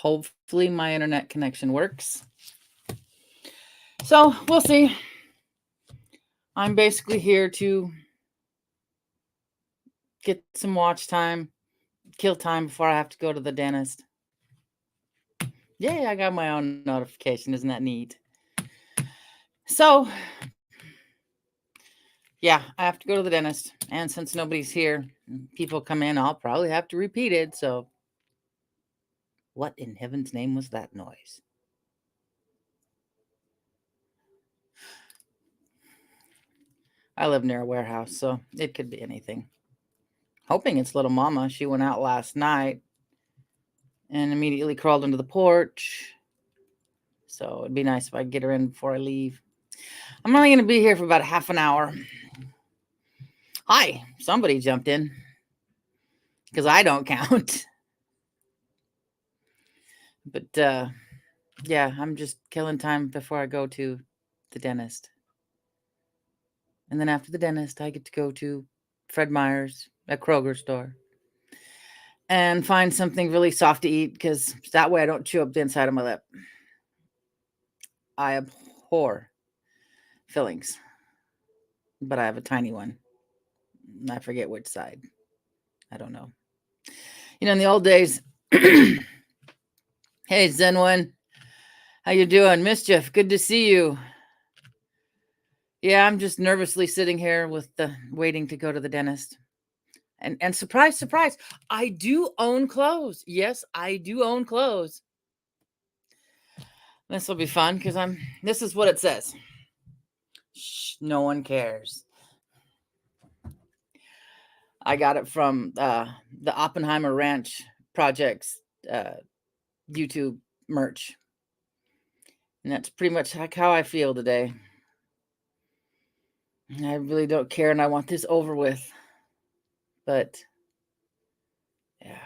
Hopefully my internet connection works. So we'll see. I'm basically here to get some watch time, kill time before I have to go to the dentist. Yay, I got my own notification. Isn't that neat? So, yeah, I have to go to the dentist. And since nobody's here, people come in, I'll probably have to repeat it. So, what in heaven's name was that noise? I live near a warehouse, so it could be anything. Hoping it's little mama. She went out last night and immediately crawled into the porch. So it'd be nice if I could get her in before I leave. I'm only going to be here for about a half an hour. Hi, somebody jumped in because I don't count. But yeah, I'm just killing time before I go to the dentist. And then after the dentist, I get to go to Fred Meyer's at Kroger store and find something really soft to eat because that way I don't chew up the inside of my lip. I abhor fillings, but I have a tiny one. I forget which side. I don't know. You know, in the old days, hey, Zen One, how you doing? Mischief, good to see you. Yeah, I'm just nervously sitting here with the waiting to go to the dentist. And surprise, surprise, I do own clothes. Yes, I do own clothes. This will be fun because this is what it says. Shh, no one cares. I got it from the Oppenheimer Ranch Project's YouTube merch. And that's pretty much like how I feel today. I really don't care and I want this over with. But yeah.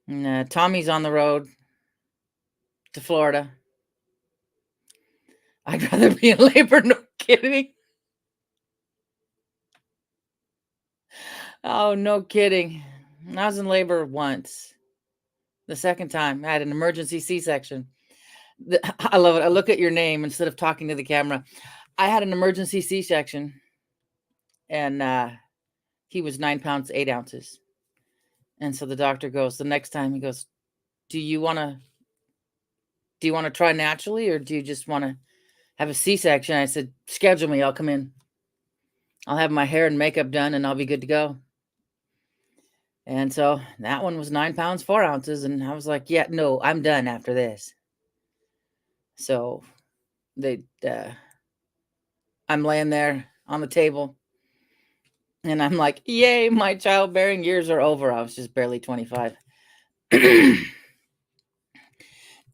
And, Tommy's on the road to Florida. I'd rather be in labor, no kidding. Oh, no kidding. I was in labor once. The second time, I had an emergency C-section. I love it. I look at your name instead of talking to the camera. I had an emergency C-section, and he was 9 pounds, 8 ounces. And so the doctor goes, the next time, he goes, do you want to try naturally, or do you just want to have a C-section? I said, schedule me. I'll come in. I'll have my hair and makeup done, and I'll be good to go. And so that one was 9 pounds, 4 ounces. And I was like, yeah, no, I'm done after this. So I'm laying there on the table and I'm like, yay, my childbearing years are over. I was just barely 25.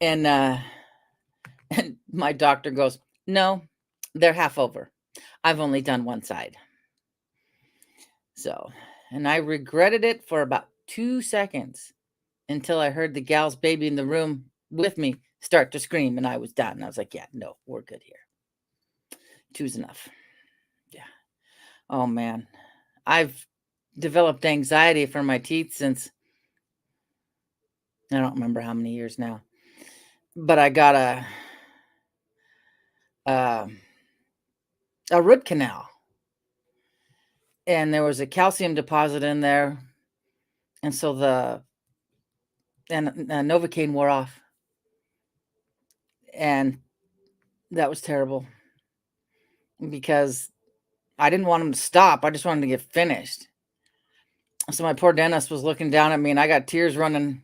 And my doctor goes, no, they're half over. I've only done one side. So, and I regretted it for about 2 seconds until I heard the gal's baby in the room with me start to scream, and I was done. I was like, yeah, no, we're good here. 2's enough. Yeah. Oh, man. I've developed anxiety for my teeth since, I don't remember how many years now, but I got a root canal, and there was a calcium deposit in there, and so Novocaine wore off, and that was terrible because I didn't want him to stop. I just wanted to get finished. So my poor dentist was looking down at me, and I got tears running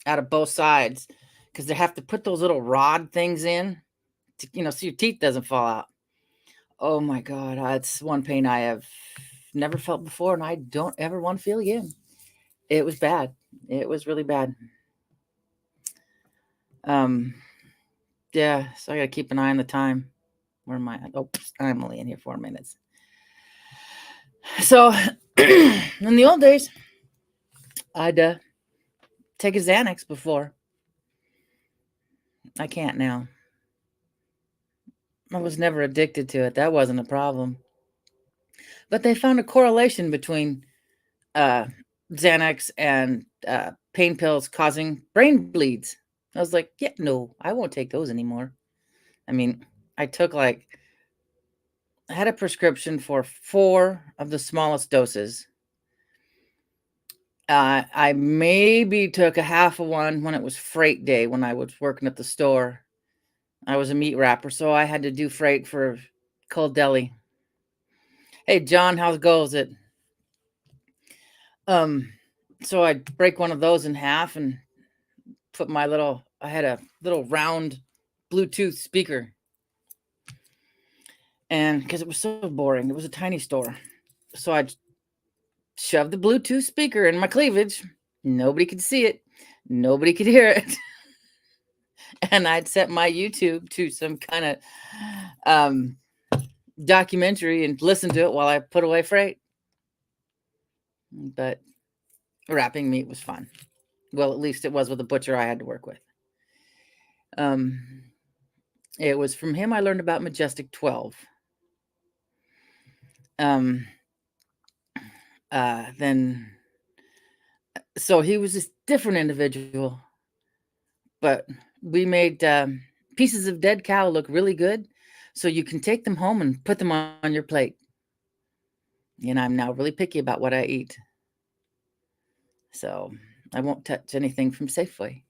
out of both sides because they have to put those little rod things in to, so your teeth doesn't fall out. Oh my God, it's one pain I have never felt before, and I don't ever want to feel again. It was bad. It was really bad. Yeah, so I got to keep an eye on the time. Where am I? Oh, I'm only in here 4 minutes. So, in the old days, I'd take a Xanax before. I can't now. I was never addicted to it. That wasn't a problem. But they found a correlation between Xanax and pain pills causing brain bleeds. I was like, yeah, no, I won't take those anymore. I mean, I took like, I had a prescription for 4 of the smallest doses. I maybe took a half of one when it was freight day when I was working at the store. I was a meat wrapper, so I had to do freight for Cold Deli. Hey, John, how goes it? Um, so I'd break one of those in half and put my little, I had a little round Bluetooth speaker. And because it was so boring, it was a tiny store. So I'd shove the Bluetooth speaker in my cleavage. Nobody could see it. Nobody could hear it. And I'd set my YouTube to some kind of documentary and listen to it while I put away freight. But wrapping meat was fun. Well, at least it was with the butcher I had to work with. It was from him I learned about Majestic 12. Then, so he was this different individual, but we made pieces of dead cow look really good, so you can take them home and put them on your plate. And I'm now really picky about what I eat, so I won't touch anything from Safeway.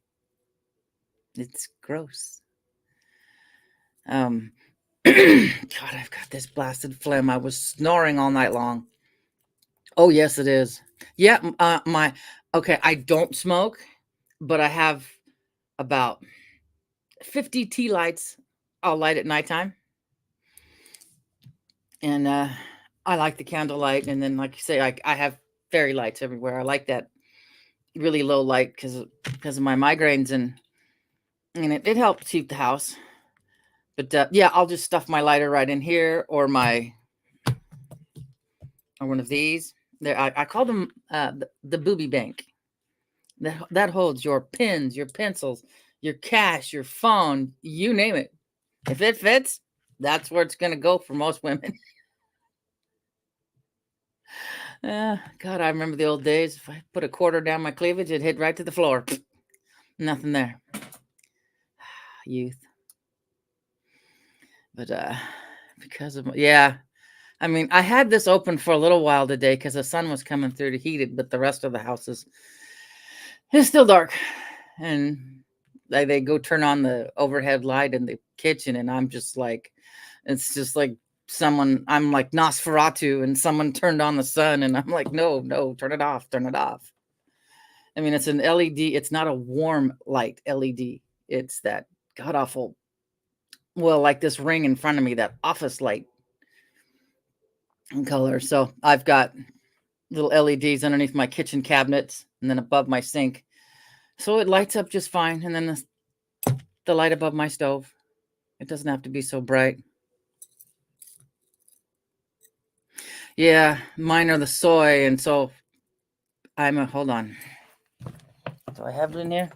It's gross. God, I've got this blasted phlegm. I was snoring all night long. Oh, yes, it is. Yeah, okay, I don't smoke, but I have about 50 tea lights I'll light at nighttime. And I like the candlelight. And then, like you say, I have fairy lights everywhere. I like that really low light because of my migraines, and it helps keep the house. But yeah, I'll just stuff my lighter right in here, or one of these. There, I call them the booby bank. That holds your pens, your pencils, your cash, your phone, you name it. If it fits, that's where it's going to go for most women. God, I remember the old days. If I put a quarter down my cleavage, it'd hit right to the floor. Nothing there. Youth. But because of, yeah. I mean, I had this open for a little while today because the sun was coming through to heat it, but the rest of the house is still dark. And they go turn on the overhead light in the kitchen, and I'm just like, it's just like I'm like Nosferatu, and someone turned on the sun, and I'm like, no, turn it off. I mean, it's an LED. It's not a warm light LED. It's that god awful, well, like this ring in front of me, that office light color. So I've got little LEDs underneath my kitchen cabinets and then above my sink. So it lights up just fine. And then the light above my stove. It doesn't have to be so bright. Yeah, mine are the soy. And so hold on. Do I have it in here?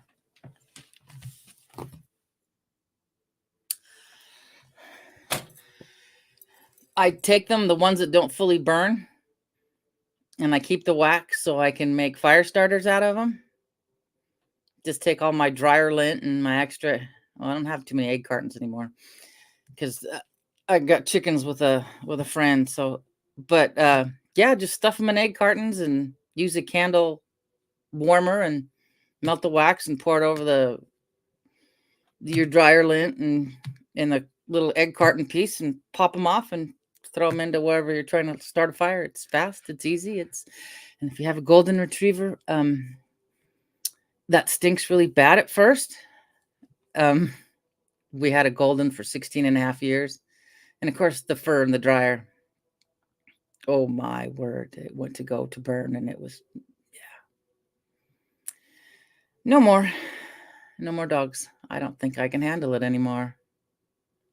I take them, the ones that don't fully burn, and I keep the wax so I can make fire starters out of them. Just take all my dryer lint and my extra. Well, I don't have too many egg cartons anymore because I got chickens with a friend. So, but yeah, just stuff them in egg cartons and use a candle warmer and melt the wax and pour it over your dryer lint and in a little egg carton piece and pop them off and throw them into wherever you're trying to start a fire. It's fast, it's easy, and if you have a golden retriever, that stinks really bad at first. We had a golden for 16 and a half years, and of course the fur in the dryer, oh my word, it went to go to burn, and it was, yeah, no more dogs. I don't think I can handle it anymore.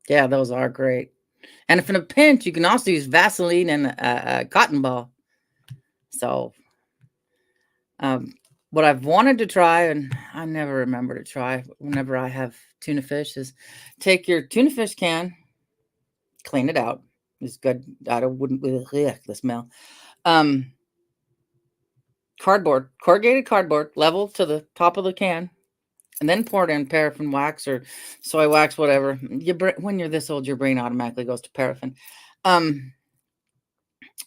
Yeah, those are great. And if in a pinch, you can also use Vaseline and a cotton ball. So, what I've wanted to try, and I never remember to try whenever I have tuna fish, is take your tuna fish can, clean it out. It's good. I wouldn't, the smell. cardboard, corrugated cardboard, level to the top of the can, and then pour it in paraffin wax or soy wax, whatever. When you're this old, your brain automatically goes to paraffin. Um,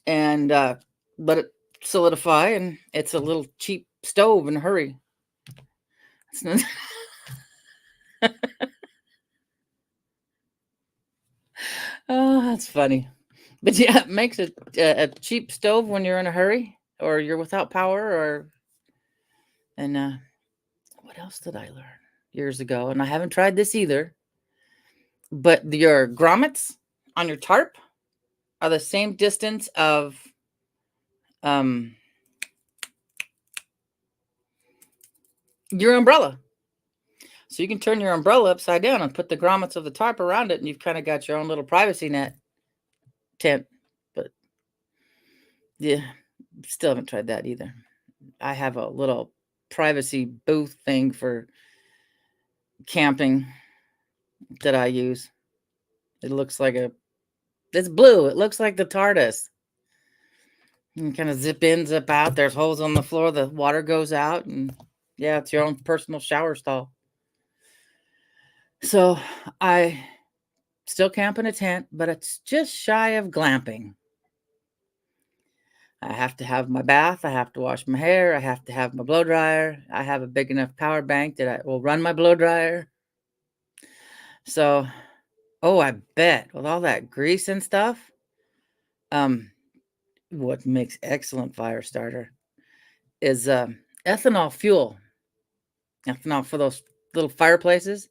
and let it solidify, and it's a little cheap stove in a hurry. It's not, oh, that's funny. But yeah, it makes a cheap stove when you're in a hurry or you're without power or and what else did I learn years ago? And I haven't tried this either. But your grommets on your tarp are the same distance of um your umbrella. So you can turn your umbrella upside down and put the grommets of the tarp around it, and you've kind of got your own little privacy net tent. But yeah, still haven't tried that either. I have a little privacy booth thing for camping that I use. It looks like it's blue. It looks like the TARDIS. You kind of zip in, zip out. There's holes on the floor. The water goes out, and yeah, it's your own personal shower stall. So I still camp in a tent, but it's just shy of glamping. I have to have my bath. I have to wash my hair. I have to have my blow dryer. I have a big enough power bank that I will run my blow dryer. So, oh, I bet with all that grease and stuff, um, what makes excellent fire starter is ethanol fuel. Ethanol for those little fireplaces.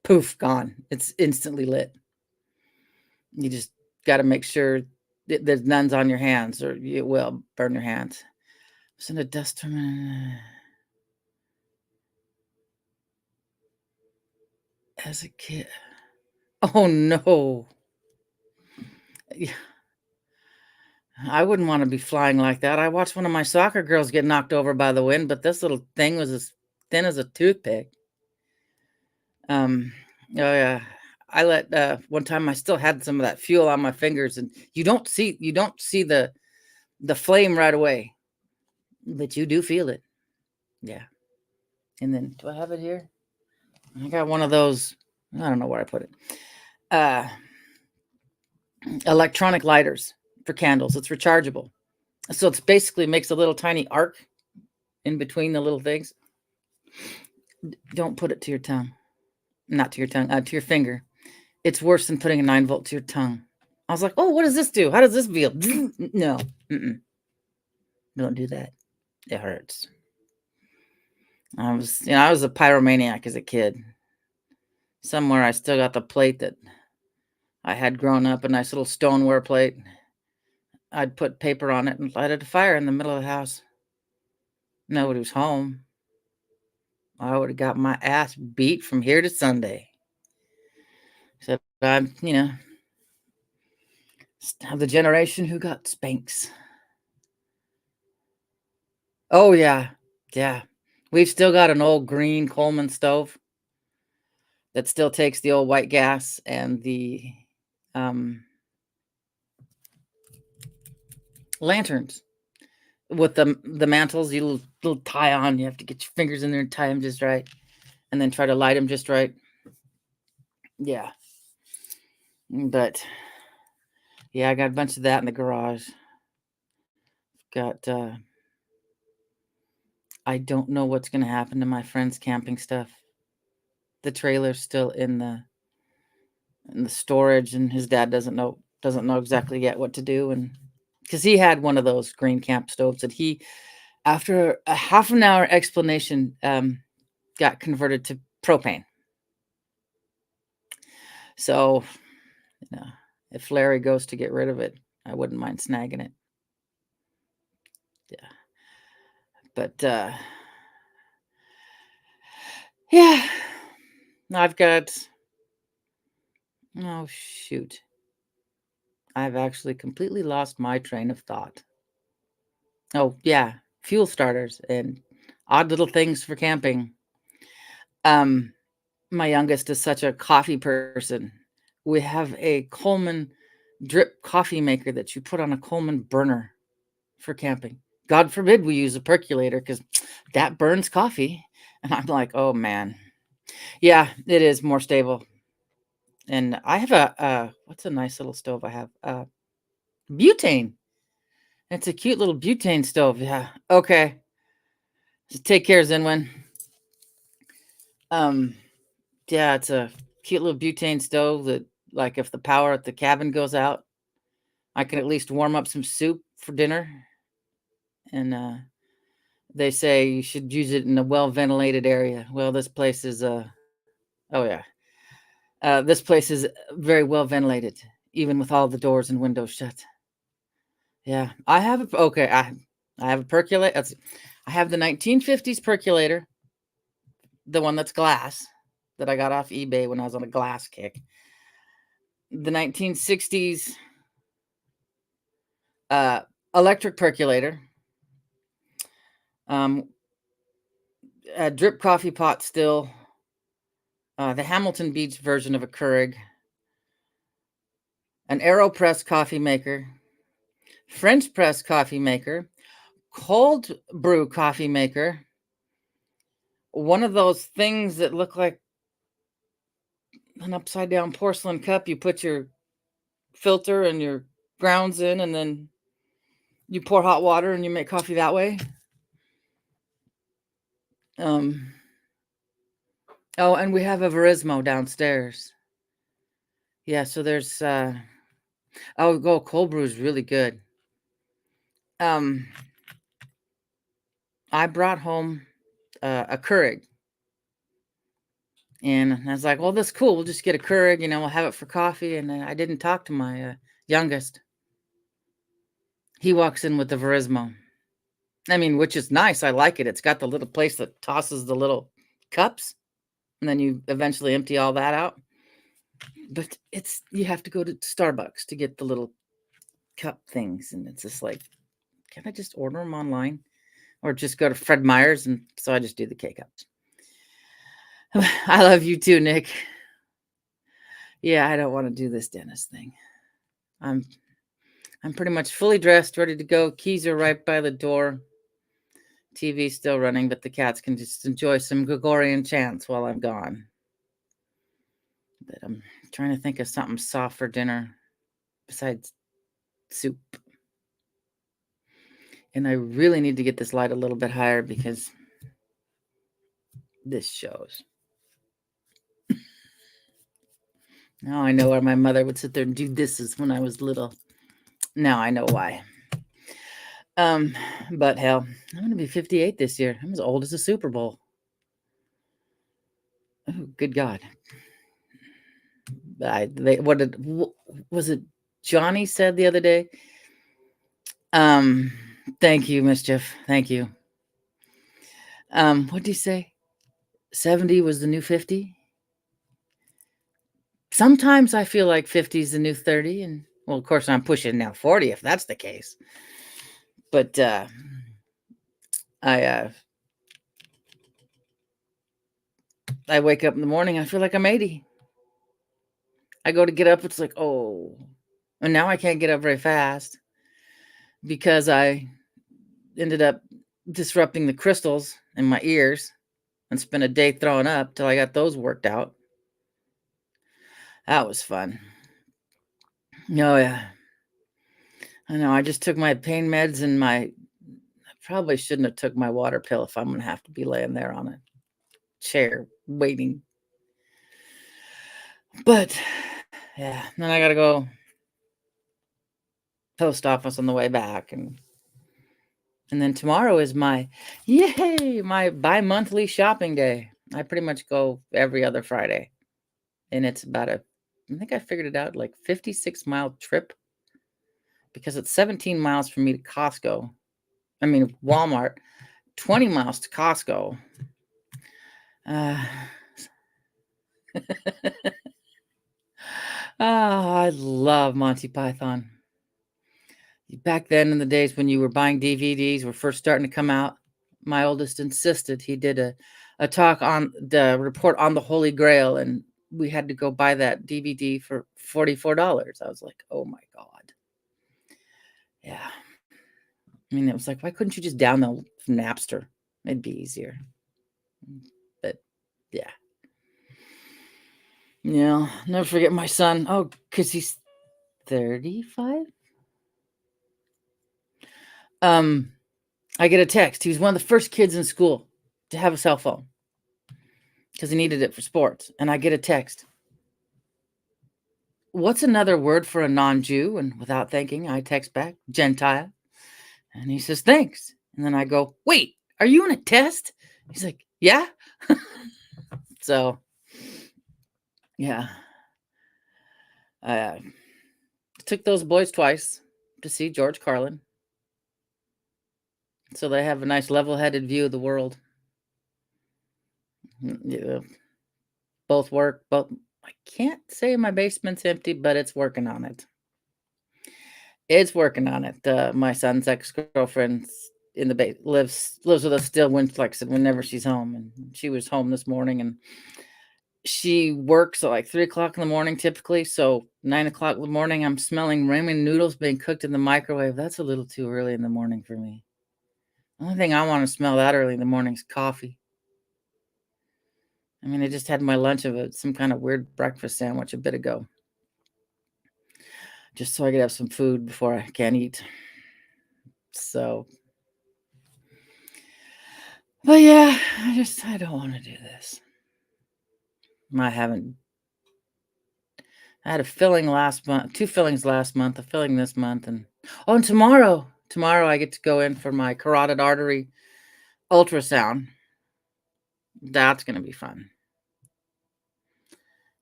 Poof, gone. It's instantly lit. You just got to make sure there's none's on your hands, or it will burn your hands. It's in a dust tournament as a kid. Oh no. Yeah, I wouldn't want to be flying like that. I watched one of my soccer girls get knocked over by the wind, but this little thing was as thin as a toothpick. Oh yeah. I let one time I still had some of that fuel on my fingers, and you don't see the flame right away, but you do feel it. Yeah. And then do I have it here? I got one of those. I don't know where I put it. Uh Electronic lighters for candles. It's rechargeable. So it's basically makes a little tiny arc in between the little things. Don't put it to your tongue. Not to your tongue, to your finger. It's worse than putting a 9-volt to your tongue. I was like, oh, what does this do? How does this feel? No. Don't do that. It hurts. I was a pyromaniac as a kid. Somewhere I still got the plate that I had grown up, a nice little stoneware plate. I'd put paper on it and light a fire in the middle of the house. Nobody was home. I would have got my ass beat from here to Sunday. So I'm, of the generation who got spanks. Oh yeah, yeah. We've still got an old green Coleman stove that still takes the old white gas and the um, lanterns with the mantles. You little tie on. You have to get your fingers in there and tie them just right, and then try to light them just right. Yeah, but yeah, I got a bunch of that in the garage. Got I don't know what's gonna happen to my friend's camping stuff. The trailer's still in the storage, and his dad doesn't know exactly yet what to do, and because he had one of those green camp stoves that he, after a half an hour explanation, got converted to propane. So, you know, if Larry goes to get rid of it, I wouldn't mind snagging it. Yeah, but yeah, I've got. Oh shoot, I've actually completely lost my train of thought. Oh yeah, fuel starters and odd little things for camping. Um, my youngest is such a coffee person. We have a Coleman drip coffee maker that you put on a Coleman burner for camping. God forbid we use a percolator because that burns coffee. And I'm like, oh man. Yeah, it is more stable. And I have what's a nice little stove I have? Butane. It's a cute little butane stove. Yeah. Okay. Just take care, Zinwin. Um, yeah, it's a cute little butane stove that, like, if the power at the cabin goes out, I can at least warm up some soup for dinner. And they say you should use it in a well ventilated area. Well, this place is oh yeah, this place is very well ventilated, even with all the doors and windows shut. Yeah, I have a okay. I have a percolator. I have the 1950s percolator, the one that's glass, that I got off eBay when I was on a glass kick. The 1960s uh, electric percolator, um, a drip coffee pot still, the Hamilton Beach version of a Keurig, an AeroPress coffee maker, French press coffee maker, cold brew coffee maker, one of those things that look like an upside down porcelain cup. You put your filter and your grounds in, and then you pour hot water and you make coffee that way. Um, oh, and we have a Verismo downstairs. Yeah, so there's oh, cold brew is really good. Um, I brought home a Keurig, and I was like, well, that's cool. We'll just get a Keurig, we'll have it for coffee. And I didn't talk to my youngest. He walks in with the Verismo. I mean, which is nice. I like it. It's got the little place that tosses the little cups, and then you eventually empty all that out. But you have to go to Starbucks to get the little cup things, and it's just like, can I just order them online, or just go to Fred Meyer's? And so I just do the K cups. I love you too, Nick. Yeah, I don't want to do this dentist thing. I'm pretty much fully dressed, ready to go. Keys are right by the door. TV's still running, but the cats can just enjoy some Gregorian chants while I'm gone. But I'm trying to think of something soft for dinner besides soup. And I really need to get this light a little bit higher because this shows. Now I know why my mother would sit there and do this as when I was little. Now I know why. But hell, I'm gonna be 58 this year. I'm as old as the Super Bowl. Oh, good God. Was it Johnny said the other day? Thank you, Mischief. Thank you. What did he say? 70 was the new 50? Sometimes I feel like 50 is the new 30, and well, of course I'm pushing now 40 if that's the case. But I wake up in the morning, I feel like I'm 80. I go to get up, it's like, oh. And now I can't get up very fast because I ended up disrupting the crystals in my ears and spent a day throwing up till I got those worked out. That was fun. Oh yeah. I know, I just took my pain meds and I probably shouldn't have took my water pill if I'm gonna have to be laying there on a chair waiting. But yeah, then I gotta go post office on the way back, and then tomorrow is my bi-monthly shopping day. I pretty much go every other Friday, and it's about I think I figured it out, like 56-mile trip, because it's 17 miles from me to Costco. I mean Walmart, 20 miles to Costco. I love Monty Python. Back then in the days when you were buying DVDs were first starting to come out, my oldest insisted he did a talk on the report on the Holy Grail, and we had to go buy that DVD for $44. I was like, oh my God. Yeah. I mean, it was like, why couldn't you just download Napster? It'd be easier. But yeah. Yeah, never forget my son. Oh, because he's 35. I get a text. He was one of the first kids in school to have a cell phone because he needed it for sports. And I get a text. What's another word for a non-Jew? And without thinking, I text back, Gentile. And he says, thanks. And then I go, wait, are you in a test? He's like, yeah. So, yeah. I took those boys twice to see George Carlin. So they have a nice level-headed view of the world. Yeah, both work. Both. I can't say my basement's empty, but it's working on it. It's working on it. My son's ex-girlfriend in the lives with us still when, like I said, whenever she's home, and she was home this morning, and she works at like 3 o'clock in the morning typically. So 9 o'clock in the morning, I'm smelling ramen noodles being cooked in the microwave. That's a little too early in the morning for me. The only thing I want to smell that early in the morning is coffee. I mean, I just had my lunch of some kind of weird breakfast sandwich a bit ago, just so I could have some food before I can't eat. So, but yeah, I don't want to do this. I had a filling last month, 2 fillings last month, a filling this month, and tomorrow I get to go in for my carotid artery ultrasound. That's going to be fun.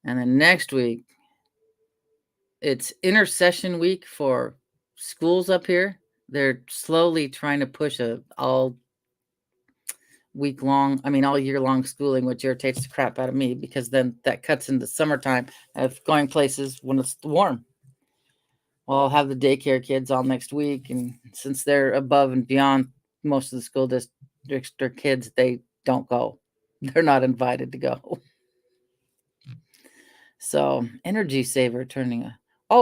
And then next week, it's intercession week for schools up here. They're slowly trying to push all year long schooling, which irritates the crap out of me because then that cuts into summertime of going places when it's warm. Well, I'll have the daycare kids all next week, and since they're above and beyond most of the school districts, their kids, they don't go. They're not invited to go. So, energy saver turning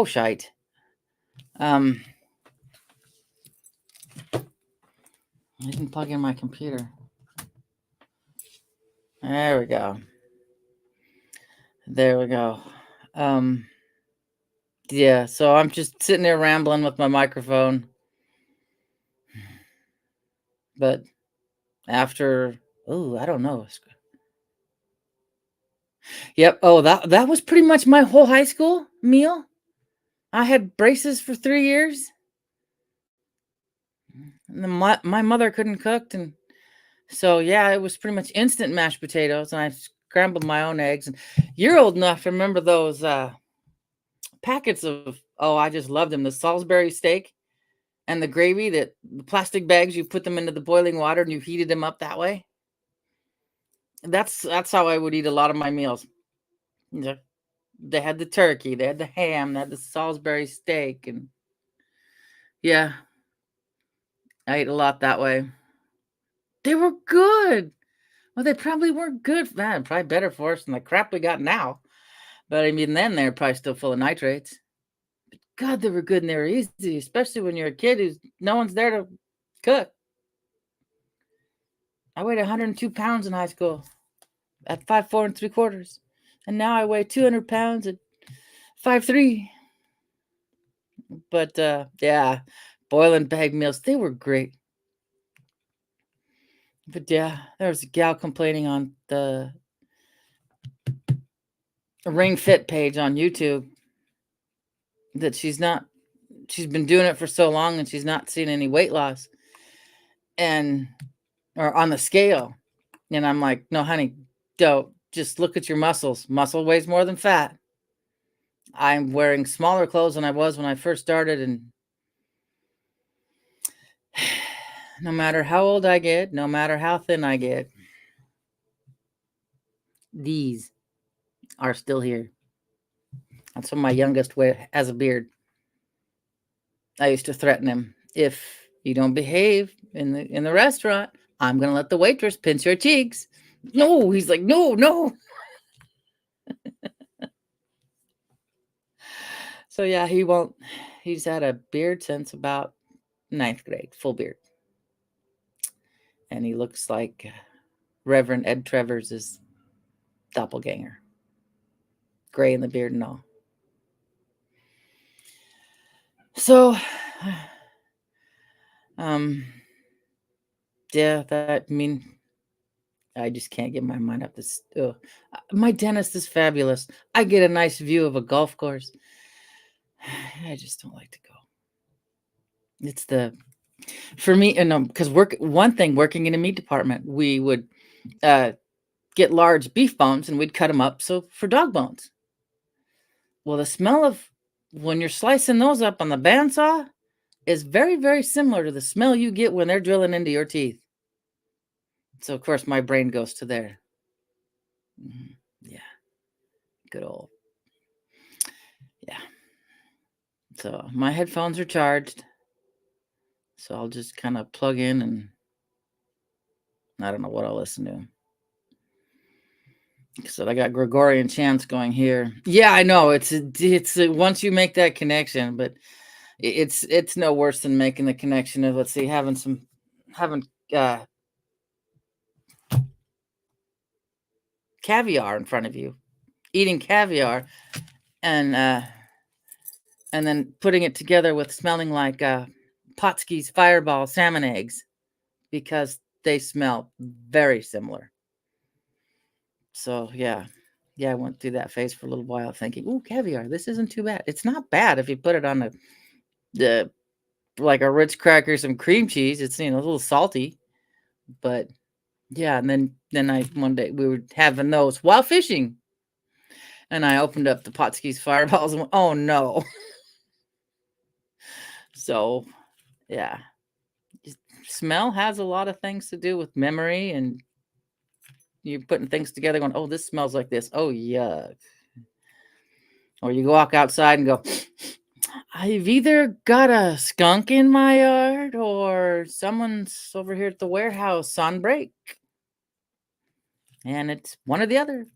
shite. I didn't plug in my computer. There we go. Yeah, so I'm just sitting there rambling with my microphone. But after, I don't know. Yep. Oh, that was pretty much my whole high school meal. I had braces for 3 years. And my mother couldn't cook, and so yeah, it was pretty much instant mashed potatoes, and I scrambled my own eggs. And you're old enough to remember those packets of, I just loved them, the Salisbury steak and the gravy, the plastic bags, you put them into the boiling water and you heated them up that way. That's how I would eat a lot of my meals. They had the turkey, they had the ham, they had the Salisbury steak, and yeah, I ate a lot that way. They were good. Well, they probably weren't good. Man, probably better for us than the crap we got now. But I mean, then they're probably still full of nitrates. But God, they were good and they were easy, especially when you're a kid who's no one's there to cook. I weighed 102 pounds in high school at 5'4" 3/4, and now I weigh 200 pounds at 5'3". But yeah, boiling bag meals, they were great. But yeah, there was a gal complaining on the Ring Fit page on YouTube that she's been doing it for so long and she's not seen any weight loss or on the scale. And I'm like, no, honey, don't. Just look at your muscles. Muscle weighs more than fat. I'm wearing smaller clothes than I was when I first started, and no matter how old I get, no matter how thin I get, these are still here. That's when my youngest has a beard. I used to threaten him, if you don't behave in the restaurant, I'm gonna let the waitress pinch your cheeks. No, he's like, no. So yeah, he won't. He's had a beard since about ninth grade, full beard. And he looks like Reverend Ed Travers' doppelganger. Gray in the beard and all. So, yeah, that, I mean, I just can't get my mind up this. My dentist is fabulous. I get a nice view of a golf course. I just don't like to go. It's for me, and because one thing, working in a meat department, we would get large beef bones and we'd cut them up for dog bones. Well, the smell of when you're slicing those up on the bandsaw is very, very similar to the smell you get when they're drilling into your teeth. So, of course, my brain goes to there. Yeah. Good old. Yeah. So, my headphones are charged. So, I'll just kind of plug in and I don't know what I'll listen to. So I got Gregorian chants going here. Yeah, I know it's once you make that connection, but it's no worse than making the connection of, let's see, having caviar in front of you, eating caviar, and then putting it together with smelling like Potsky's Fireball salmon eggs, because they smell very similar. So yeah, I went through that phase for a little while, thinking, "Ooh, caviar, this isn't too bad. It's not bad if you put it on the like a Ritz cracker, some cream cheese. It's, a little salty, but yeah." And then I one day we were having those while fishing, and I opened up the Potsky's Fireballs and went, "Oh no!" So yeah, smell has a lot of things to do with memory, and you're putting things together, going, "Oh, this smells like this. Oh, yuck!" Or you walk outside and go, "I've either got a skunk in my yard or someone's over here at the warehouse on break." And it's one or the other.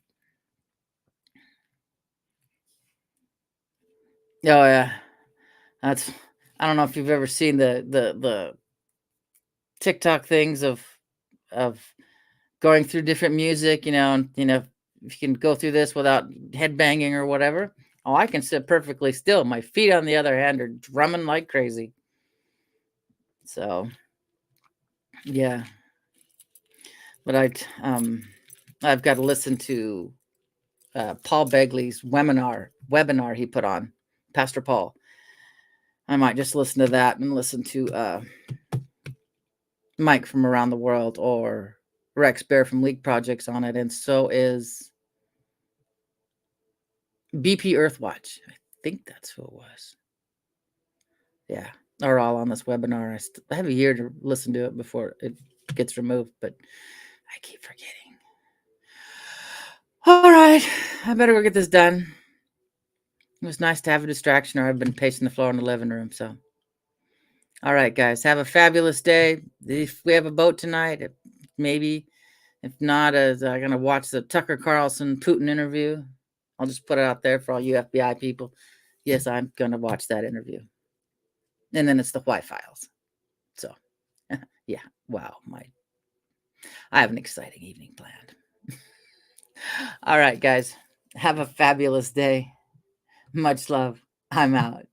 Oh yeah. I don't know if you've ever seen the TikTok things of going through different music, and if you can go through this without head banging or whatever. Oh, I can sit perfectly still. My feet, on the other hand, are drumming like crazy. So yeah. But I've got to listen to Paul Begley's webinar he put on, Pastor Paul. I might just listen to that and listen to Mike from Around the World or Rex Bear from League Projects on it. And so is BP Earthwatch. I think that's who it was. Yeah, are all on this webinar. I have a year to listen to it before it gets removed, but I keep forgetting. All right, I better go get this done. It was nice to have a distraction, or I've been pacing the floor in the living room. So, all right, guys, have a fabulous day. If we have a boat tonight, maybe. If not, I'm going to watch the Tucker Carlson Putin interview. I'll just put it out there for all you FBI people. Yes, I'm going to watch that interview. And then it's the White Files. So, yeah, wow, I have an exciting evening planned. All right, guys, have a fabulous day. Much love. I'm out.